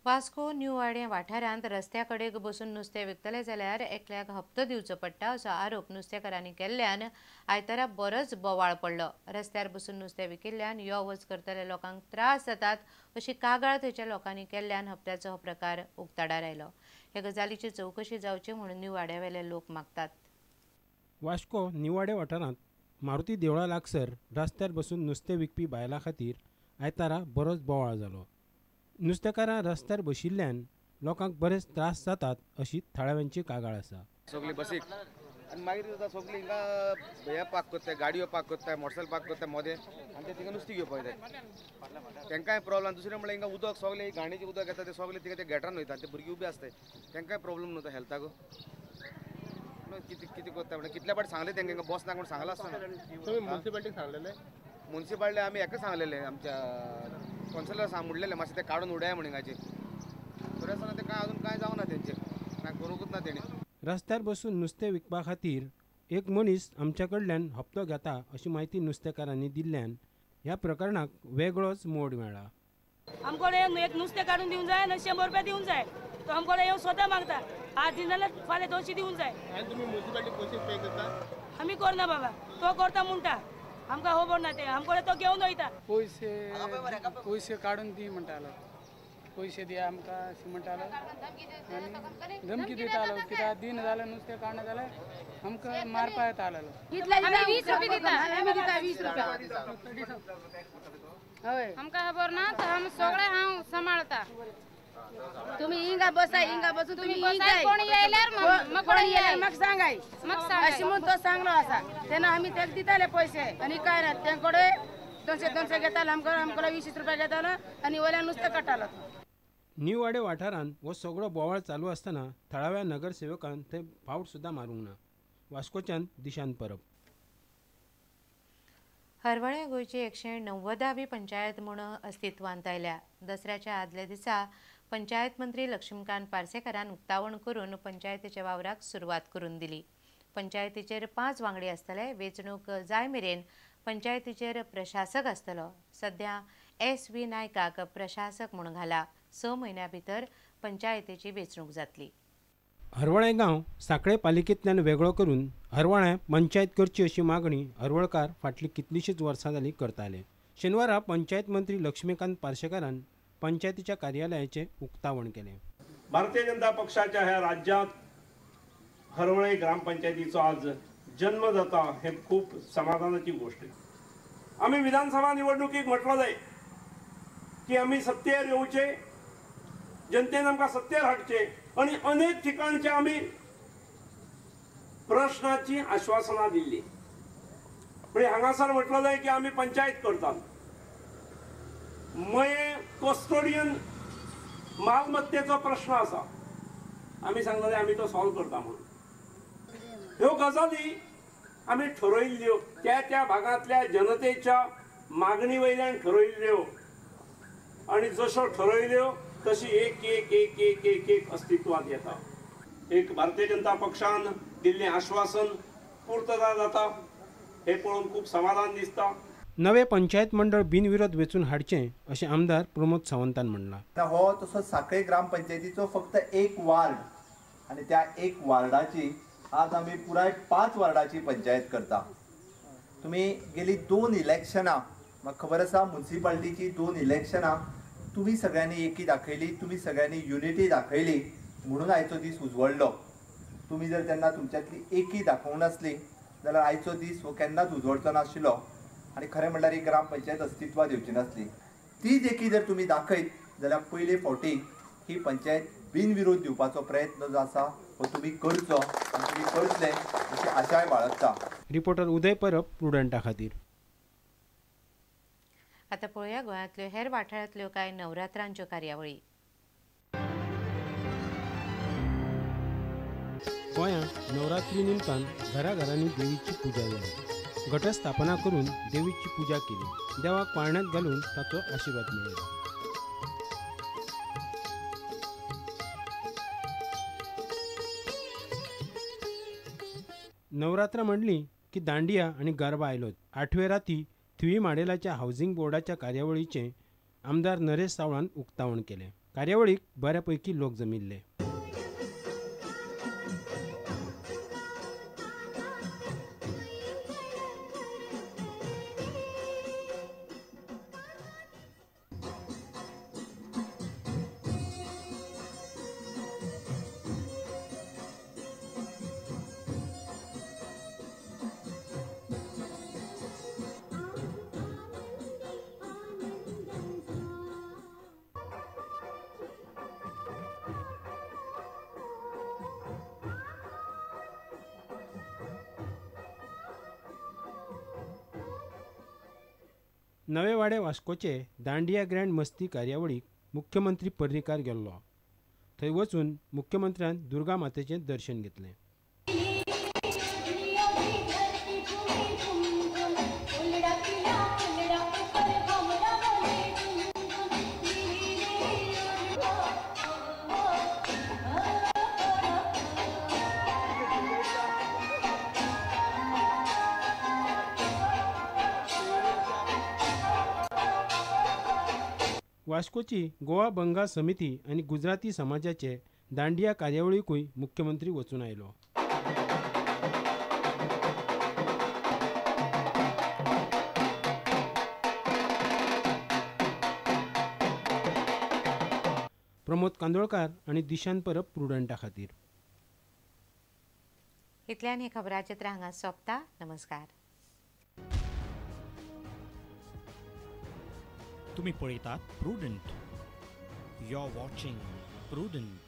Vasco new वाडे वाठारांत रस्त्या कडेक बसून नुस्तें विकतले जाल्यार एकल्याक हप्तो दिवचो पडटा असो आरोप नुस्तेकारांनी केल्ल्यान आयतारा बरोच बोवाळ पडलो। रस्त्यार बसून नुस्तें विकिल्ल्यान यो वच करतले लोकांक त्रास जातात अशी कागाळ थंयच्या लोकांनी केल्ल्यान हप्त्याचो हो प्रकार उक्ताडार आयलो। हे गजालीची चवकशी जावची म्हणून न्यू वाड्यावेले लोक मागतात। वास्को न्यू वाडे वाठारांत मारुती देवळा लागसर रस्त्यार बसून नुस्तें विकपी बायलां खातीर आयतारा बरोच बोवाळ जालो। नुस्तेकारां रस्त्यार बशिल्ल्यान लोकांक बरेच त्रास जातात अशी थळाव्यांची कागाळ आसा। सगळी बसीक आनी मागीर जाता सगळी हिंगा हे पाक करताय, गाडयो पाक करताय, मोटरसायकल पाक करताय मदें आनी ते थिंगा नुस्तें घेवपाक येताय। तांकांय प्रॉब्लम। दुसरें म्हणल्यार हिंगा उदक सगळें घाणीचें उदक येता तें सगळें तिका ते गॅटरान वयता, ते भुरगीं उबी आसताय, तांकांय प्रॉब्लम न्हू तो हेल्थाक। कितें कितें करता म्हणजे कितल्या फावटी सांगलें तांकां हिंगा बस ना म्हूण सांगलां आसतना। तुमी म्युनिसिपालिटीक सांगलेलें? म्युनिसिपालिटी आमी हेका सांगलेलें, आमच्या कौन्सिलर म्हणलेलें मातशें ते काडून उडया म्हण हिंगाचें। तरी आसतना ते काय अजून काय जावना तेंचें, काय करूंकच ना तेणी। रस्त्यार बसून नुस्तें विकपा खातीर एक मनीस आमच्या कडल्यान हप्तो घेता अशी माहिती नुस्तेकारांनी दिल्ल्यान ह्या प्रकरणाक वेगळोच मोड मेळ्ळा। आमकडे एक नुस्तें काडून दिवंक जाय आनी 100 रुपया दिवंक जाय। तो आमकडे येवन स्वता मागता, आज दिन जाल्यार फाल्यां 200 दिवंक जाय। आनी तुमी म्युनिसिपालिटी पयशे पे करता? आमी करना बाबा, तो करता म्हणटा, आमकां खबर ना ते आमकडे तो घेवन वयता। पैसे काडून दी म्हणटालो, पैसे दिया आमकां अशें म्हणटालो आनी धमकी दितालो, कित्याक दिन जाल्यार नुस्तें काडना जाल्यार आमकां मारपा येतालो। आमी 20 रुपया दिता, आमी दिता 20 रुपया। हय आमकां खबर ना, तर आमी सगळे हांव सांबाळता। तुम्ही हिंगा बसा, हिंगा बसून तुम्ही कोणी येयल्यार म्हाका सांगाय, अशी म्हणून तो सांगलो आसा। तेन्ना आमी तेका दिताले पैसे आनी काय ना, तेंकडे 200 घेतालो, आमकडे 20 रुपया घेतालो आनी वयल्यान नुस्तें काडटालो। न्यू वाडे वाठारांत हो सगळो बोवाळ चालू आसतना थळाव्या नगरसेवकान थंय फावट सुद्दां मारूंक ना। वास्कोच्यान दिशांत परब। हरवळे गोंयची 190वी पंचायत म्हूण अस्तित्वांत आयल्या। दसऱ्याच्या आदल्या दिसा पंचायत मंत्री लक्ष्मीकांत पार्सेकारान उक्तावण करून पंचायतीच्या वावराक सुरवात करून दिली। पंचायतीचेर 5 वांगडी आसतले। वेंचणूक जाय मेरेन पंचायतीचेर प्रशासक आसतलो। सध्या SV नायकाक प्रशासक म्हणून घाला। 6 म्हयन्यां भितर पंचायतीची वेंचणूक जातली। हरवळे गांव सांखळे पालिकेंतल्यान वेगळो करून हरवळे पंचायत करची अशी मागणी हरवळकार फाटली कितलींशींच वर्सां जालीं करताले। शेनवारा पंचायत मंत्री लक्ष्मीकांत पार्सेकारान पंचायतीच्या कार्यालयाचे उक्तावण केले। भारतीय जनता पक्षाच्या ह्या राज्यात हरवळे ग्रामपंचायतीचो आज जन्म जाता हे खूप समाधानाची गोष्ट आहे। आम्ही विधानसभा निवडणुकीक म्हटलं जाय की आम्ही सत्तेर येवचे, जनतेन आमकां सत्तेर हाडचे आणि अनेक ठिकाणचे आम्ही प्रश्नाची आश्वासना दिल्ली। पण हांगासर म्हटलं जाय की आम्ही पंचायत करतात, मये कस्टोडियन मालमत्तेचो प्रश्न आसा, आम्ही सांगले आम्ही तो सॉल्व करता म्हणून। ह्यो गजाली आम्ही ठरयल्ल्यो त्या भागातल्या जनतेच्या मागणी वयल्यान ठरयल्ल्यो आणि जशो ठरयल्यो तशी एक एक एक एक एक एक अस्तित्वात येता। एक भारतीय जनता पक्षान दिल्लें आश्वासन पूर्तता जाता हे पळोवन खूप समाधान दिसता। नवे पंचायत मंडळ बिनविरोध वेचून हाडचें अशें आमदार प्रमोद सावंतान म्हणलां। हो तसो सांखळे ग्रामपंचायतीचो फक्त एक वार्ड आणि त्या एक वार्डाची आज आम्ही पुराय 5 वार्डाची पंचायत करता। तुम्ही गेली 2 इलेक्शनां, म्हाका खबर आसा म्युनिसिपालिटीची 2 इलेक्शनां तुम्ही सगळ्यांनी एकी दाखयली, तुम्ही सगळ्यांनी युनिटी दाखयली म्हणून आयचो दीस उजवडलो। तुम्ही जर तेन्ना तुमच्यातली एकी दाखोवंक नासली जाल्यार आयचो दीस हो केन्नाच उजवडचो नाशिल्लो आनी खरें म्हणल्यार ही ग्रामपंचायत अस्तित्वात येवची नासली। तीच एकी जर तुम्ही दाखयत जाल्यार पयले फावटी ही पंचायत बिनविरोध दिवपाचो प्रयत्न जो आसा हो तुम्ही करचो आनी तुम्ही करतले अशी आशाय बाळगता। रिपोर्टर उदय परब, प्रुडंटा खातीर। आता पळोवया गोंयांतल्यो हेर वाठारांतल्यो कांय नवरात्रांच्यो कार्यावळी। गोंयांत नवरात्री निमतान घराघरांनी देवीची पुजा जाली। घटस्थापना करून देवीची पुजा केली। देवाक पाळण्यांत घालून ताचो आशिर्वाद मेळ्ळो। नवरात्र म्हणली की दांडिया आणि गरबा आयलोच। 8वे राती थ्वी माडेलाच्या हावसिंग बोर्डाच्या कार्यावळीचे आमदार नरेश सावळान उक्तावण केले। कार्यावळीक बऱ्यापैकी लोक जमिल्ले. नवे वाडे वास्कोचे दांडिया ग्रँड मस्ती कार्यावळीक मुख्यमंत्री पर्रीकार गेल्लो. थंय वचून मुख्यमंत्र्यान दुर्गा मातेचें दर्शन घेतलें. वास्कोची गोवा बंगा समिती आणि गुजराती समाजाचे दांडिया कार्यावळीकूय मुख्यमंत्री वचून आयलो. प्रमोद कांदोळकार आणि दिशांत परब प्रुडंटा खातीर. इतल्यान हे खबराचित्र हांगा सोंपता. नमस्कार. तुम्ही पळयतात Prudent. You are watching prudent.